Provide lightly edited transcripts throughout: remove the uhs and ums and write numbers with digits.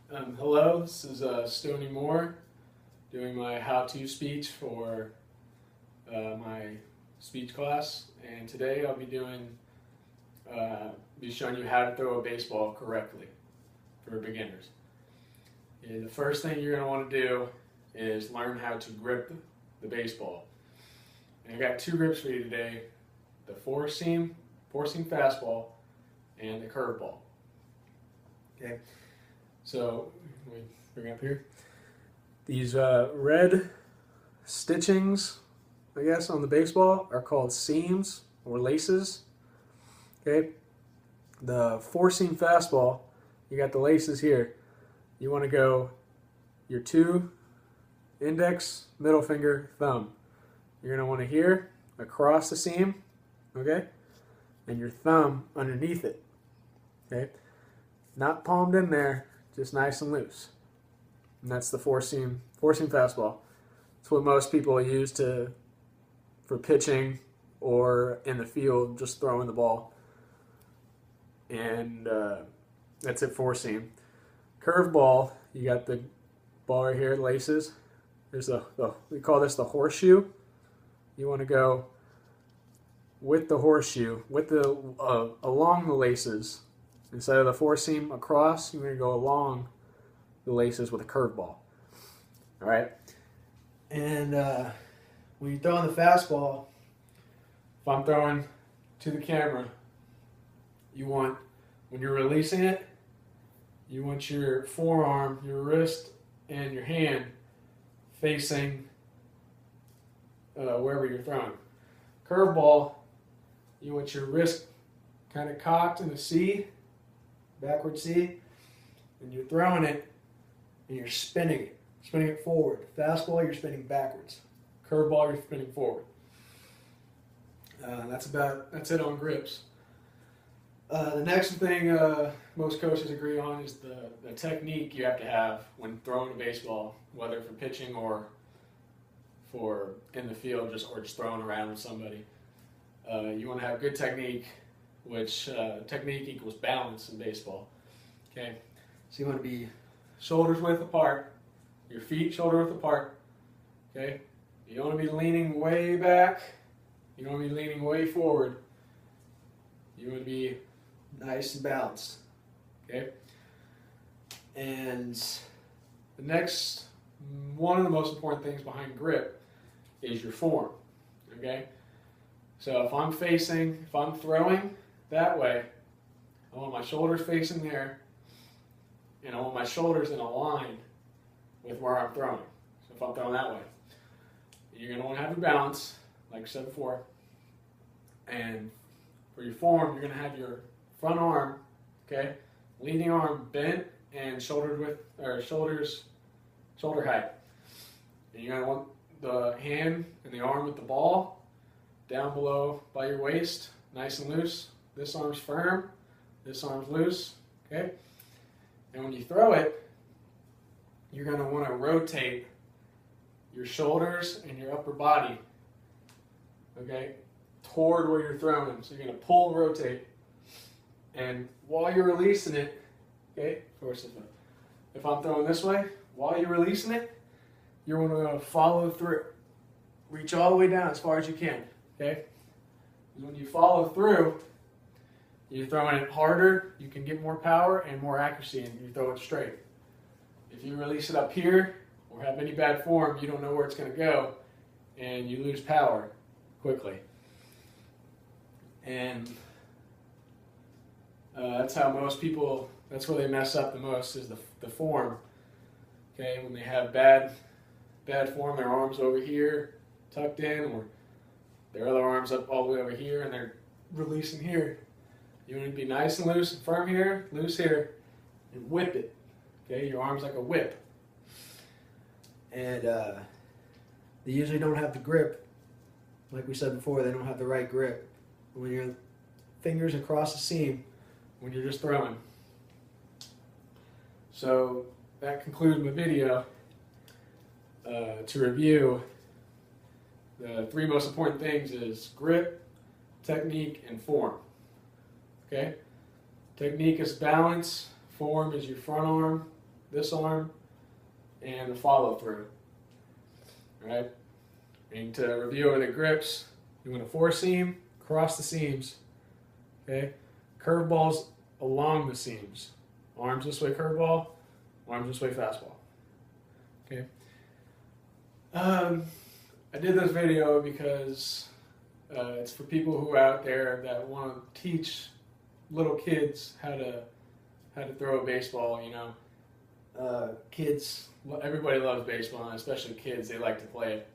Hello, this is Stoney doing my how-to speech for my speech class, and today I'll be showing you how to throw a baseball correctly for beginners. And the first thing you're going to want to do is learn how to grip the baseball. And I got two grips for you today: the four-seam fastball and the curveball. Okay. So, let me bring it up here. These red stitchings, I guess, on the baseball are called seams or laces. Okay. The four-seam fastball, you got the laces here. You want to go your two, index, middle finger, thumb. You're going to want to here across the seam, okay, and your thumb underneath it, okay. Not palmed in there, just nice and loose. And that's the four-seam fastball. It's what most people use for pitching or in the field, just throwing the ball. And that's it, four-seam. Curveball, you got the ball right here, laces. There's we call this the horseshoe. You want to go with the horseshoe, along the laces. Instead of the four-seam across, you're going to go along the laces with a curveball. All right? And when you throw in the fastball, if I'm throwing to the camera, when you're releasing it, you want your forearm, your wrist, and your hand facing wherever you're throwing. Curveball, you want your wrist kind of cocked in a C, backward C, and you're throwing it and you're spinning it forward. Fastball, you're spinning backwards. Curveball, you're spinning forward. That's it on grips. The next thing most coaches agree on is the technique you have to have when throwing a baseball, whether for pitching or for in the field, or just throwing around with somebody. You want to have good technique, which technique equals balance in baseball. Okay, so you want to be shoulders width apart, your feet shoulder width apart. Okay, you don't want to be leaning way back. You don't want to be leaning way forward. You want to be nice and balanced. Okay, and the next, one of the most important things behind grip is your form. Okay, so if I'm throwing that way, I want my shoulders facing there, and I want my shoulders in a line with where I'm throwing. So if I'm throwing that way, you're going to want to have your balance, like I said before. And for your form, you're going to have your front arm, okay, leading arm bent and shoulder height. And you're going to want the hand and the arm with the ball down below by your waist, nice and loose. This arm's firm, this arm's loose, okay? And when you throw it, you're going to want to rotate your shoulders and your upper body, okay, toward where you're throwing. So you're going to pull and rotate. And while you're releasing it, okay, if I'm throwing this way, while you're releasing it, you're going to follow through. Reach all the way down as far as you can, okay? Because when you follow through, you're throwing it harder, you can get more power and more accuracy, and you throw it straight. If you release it up here or have any bad form, you don't know where it's going to go, and you lose power quickly. And that's how most people, that's where they mess up the most, is the form. Okay, when they have bad form, their arms over here tucked in, or their other arms up all the way over here, and they're releasing here. You want to be nice and loose and firm here, loose here, and whip it. Okay, your arm's like a whip. And they usually don't have the grip. Like we said before, they don't have the right grip. When your fingers across the seam, when you're just throwing. So that concludes my video. To review, the three most important things is grip, technique, and form. Okay? Technique is balance, form is your front arm this arm, and the follow through. Alright? And to review over the grips, you want a 4-seam, cross the seams. Okay? Curveballs along the seams. Arms this way curveball, arms this way fastball. Okay? I did this video because it's for people who are out there that want to teach little kids how to throw a baseball. You know, kids, everybody loves baseball, and especially kids. They like to play it,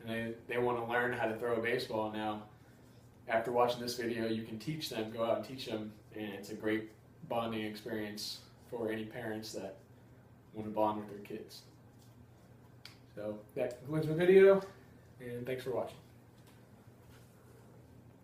and they want to learn how to throw a baseball. Now, after watching this video, you can teach them, go out and teach them, and it's a great bonding experience for any parents that want to bond with their kids. So that concludes the video, and thanks for watching.